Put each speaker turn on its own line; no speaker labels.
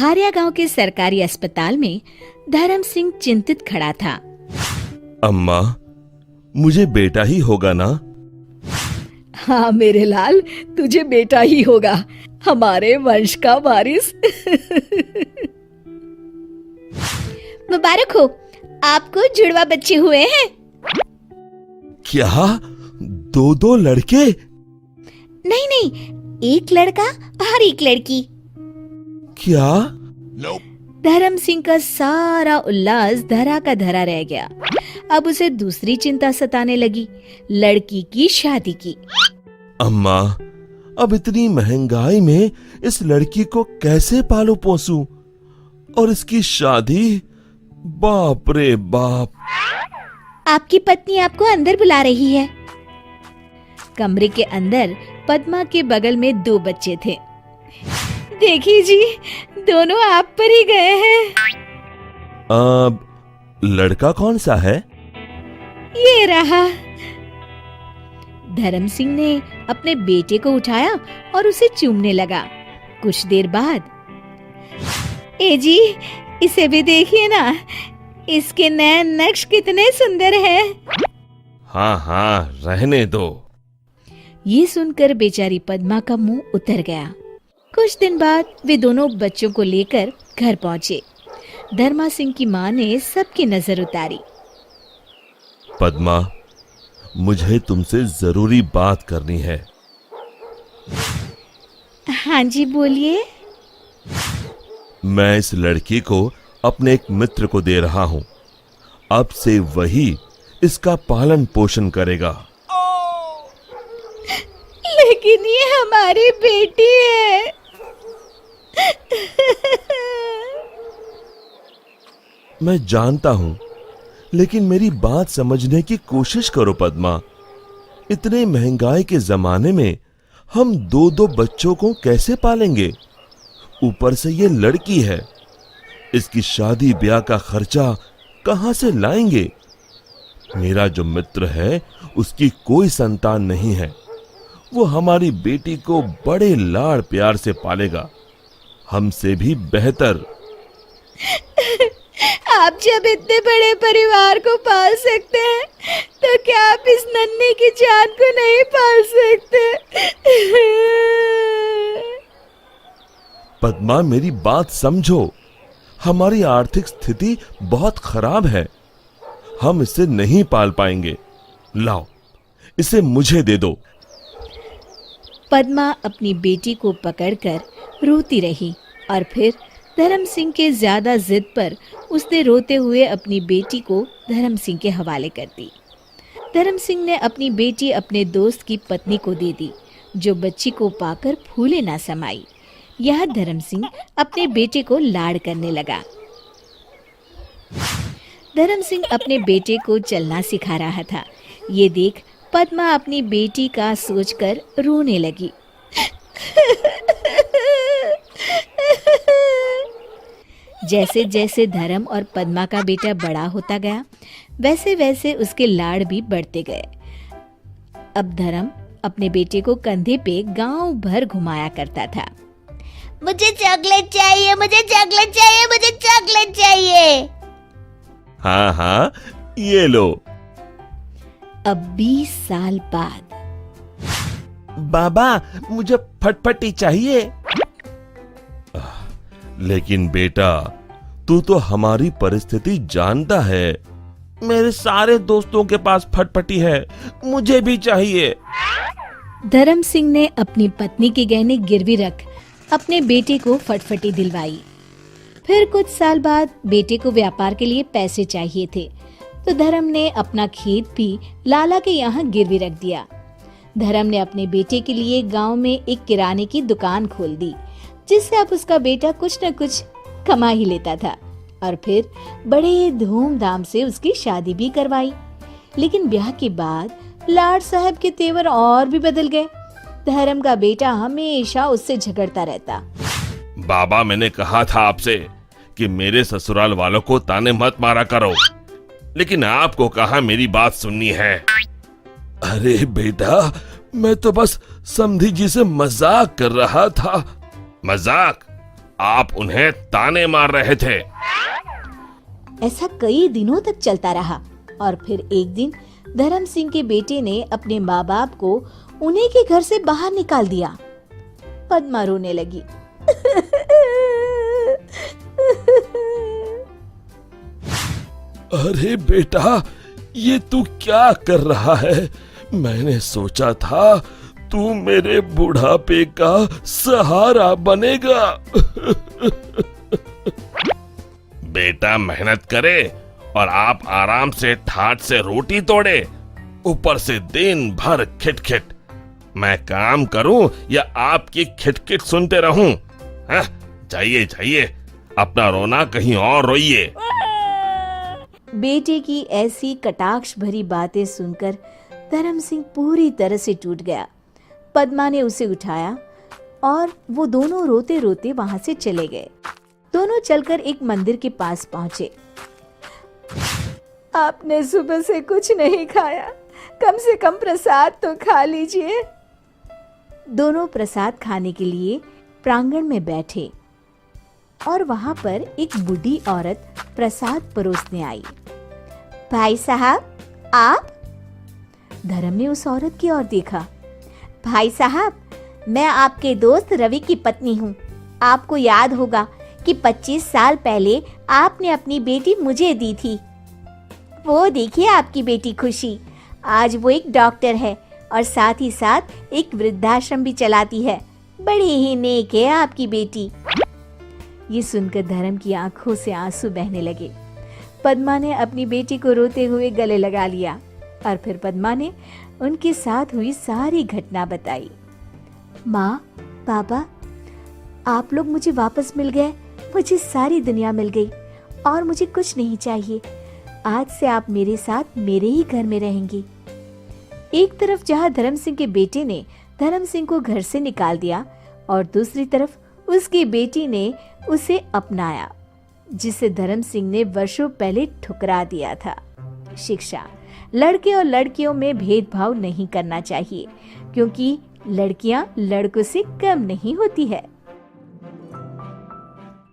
पहाड़िया गांव के सरकारी अस्पताल में धर्म सिंह चिंतित खड़ा था।
अम्मा, मुझे बेटा ही होगा ना?
हाँ मेरे लाल, तुझे बेटा ही होगा, हमारे वंश का वारिस। मुबारक हो, आपको जुड़वा बच्चे हुए हैं।
क्या? दो लड़के?
नहीं नहीं, एक लड़का और एक लड़की।
क्या?
धर्म सिंह का सारा उल्लास धरा का धरा रह गया। अब उसे दूसरी चिंता सताने लगी, लड़की की शादी की।
अम्मा, अब इतनी महंगाई में इस लड़की को कैसे पालू पोसूं? और इसकी शादी? बाप रे बाप।
आपकी पत्नी आपको अंदर बुला रही है। कमरे के अंदर पद्मा के बगल में 2 बच्चे थे। देखिए जी, दोनों आप पर ही गए हैं।
अब लड़का कौन सा है?
ये रहा। धर्म सिंह ने अपने बेटे को उठाया और उसे चूमने लगा। कुछ देर बाद, ए जी, इसे भी देखिए ना, इसके नए नक्श कितने सुंदर हैं।
हाँ हाँ, रहने दो।
ये सुनकर बेचारी पद्मा का मुंह उतर गया। कुछ दिन बाद वे दोनों बच्चों को लेकर घर पहुंचे। धर्मा सिंह की मां ने सबकी नजर उतारी।
पद्मा, मुझे तुमसे जरूरी बात करनी है।
हाँ जी, बोलिए।
मैं इस लड़की को अपने एक मित्र को दे रहा हूं। अब से वही इसका पालन पोषण करेगा।
लेकिन ये हमारी बेटी है।
मैं जानता हूं, लेकिन मेरी बात समझने की कोशिश करो पद्मा। इतने महंगाई के जमाने में हम 2 बच्चों को कैसे पालेंगे? ऊपर से ये लड़की है, इसकी शादी ब्याह का खर्चा कहां से लाएंगे? मेरा जो मित्र है, उसकी कोई संतान नहीं है। वो हमारी बेटी को बड़े लाड़ प्यार से पालेगा, हमसे भी बेहतर।
आप जब इतने बड़े परिवार को पाल सकते हैं, तो क्या आप इस नन्ही की जान को नहीं पाल सकते?
पद्मा, मेरी बात समझो। हमारी आर्थिक स्थिति बहुत खराब है, हम इसे नहीं पाल पाएंगे। लाओ, इसे मुझे दे दो।
पद्मा अपनी बेटी को पकड़कर रोती रही और फिर धर्म सिंह के ज्यादा जिद पर उसने रोते हुए अपनी बेटी को धर्म सिंह के हवाले कर दी। धर्म सिंह ने अपनी बेटी अपने दोस्त की पत्नी को दे दी, जो बच्ची को पाकर फूले ना समाई। यह धर्म सिंह अपने बेटे को लाड़ करने लगा। धर्म सिंह अपने बेटे को चलना सिखा रहा था। ये देख पद्मा अपनी बेटी का सोचकर रोने लगी। जैसे जैसे धर्म और पद्मा का बेटा बड़ा होता गया, वैसे वैसे उसके लाड़ भी बढ़ते गए। अब धर्म अपने बेटे को कंधे पे गांव भर घुमाया करता था।
मुझे चॉकलेट चाहिए, मुझे चॉकलेट चाहिए, मुझे चॉकलेट चाहिए।
हाँ हाँ, ये लो।
अब 20 साल बाद,
बाबा, मुझे फटफटी चाहिए। लेकिन बेटा, तू तो हमारी परिस्थिति जानता है। मेरे सारे दोस्तों के पास फटफटी है, मुझे भी चाहिए।
धर्म सिंह ने अपनी पत्नी के गहने गिरवी रख अपने बेटे को फटफटी दिलवाई। फिर कुछ साल बाद बेटे को व्यापार के लिए पैसे चाहिए थे, तो धर्म ने अपना खेत भी लाला के यहाँ गिरवी रख दिया। धर्म ने अपने बेटे के लिए गांव में एक किराने की दुकान खोल दी, जिससे अब उसका बेटा कुछ न कुछ कमा ही लेता था। और फिर बड़े धूमधाम से उसकी शादी भी करवाई। लेकिन ब्याह के बाद लाड साहब के तेवर और भी बदल गए। धर्म का बेटा हमेशा उससे झगड़ता रहता।
बाबा, मैंने कहा था आपसे कि मेरे ससुराल वालों को ताने मत मारा करो, लेकिन आपको कहाँ मेरी बात सुननी है। अरे बेटा, मैं तो बस समधी जी से मजाक कर रहा था। मजाक? आप उन्हें ताने मार रहे थे।
ऐसा कई दिनों तक चलता रहा और फिर एक दिन धर्म सिंह के बेटे ने अपने माँ बाप को उन्हीं के घर से बाहर निकाल दिया। पद्मा रोने लगी।
अरे बेटा, ये तू क्या कर रहा है? मैंने सोचा था तू मेरे बुढ़ापे का सहारा बनेगा। बेटा मेहनत करे और आप आराम से ठाट से रोटी तोड़े, ऊपर से दिन भर खिटखिट। मैं काम करूं या आपकी खिटखिट सुनते रहूं? जाइए जाइए, अपना रोना कहीं और रोइए।
बेटे की ऐसी कटाक्ष भरी बातें सुनकर धर्म सिंह पूरी तरह से टूट गया। पद्मा ने उसे उठाया और वो दोनों रोते रोते वहां से चले गए। दोनों चलकर एक मंदिर के पास पहुंचे। आपने सुबह से कुछ नहीं खाया, कम से कम प्रसाद तो खा लीजिए। दोनों प्रसाद खाने के लिए प्रांगण में बैठे और वहां पर एक बूढ़ी औरत प्रसाद परोसने आई। भाई साहब, आप? धर्म ने उस औरत की ओर देखा। भाई साहब, मैं आपके दोस्त रवि की पत्नी हूँ। आपको याद होगा कि 25 साल पहले आपने अपनी बेटी मुझे दी थी। वो देखिए आपकी बेटी खुशी, आज वो एक डॉक्टर है और साथ ही साथ एक वृद्धाश्रम भी चलाती है। बड़ी ही नेक है आपकी बेटी। ये सुनकर धर्म की आंखों से आंसू बहने लगे। पद्मा ने अपनी बेटी को रोते हुए गले लगा लिया और फिर पद्मा ने उनके साथ हुई सारी घटना बताई। माँ, पापा, आप लोग मुझे वापस मिल गए, मुझे सारी दुनिया मिल गई और मुझे कुछ नहीं चाहिए। आज से आप मेरे साथ मेरे ही घर में रहेंगी। एक तरफ जहाँ धर्म सिंह के बेटे ने धर्म सिंह को घर से निकाल दिया और दूसरी तरफ उसकी बेटी ने उसे अपनाया, जिसे धर्म सिंह ने वर्षों पहले ठुकरा दिया था। शिक्षा, लड़के और लड़कियों में भेदभाव नहीं करना चाहिए, क्योंकि लड़कियां लड़कों से कम नहीं होती है।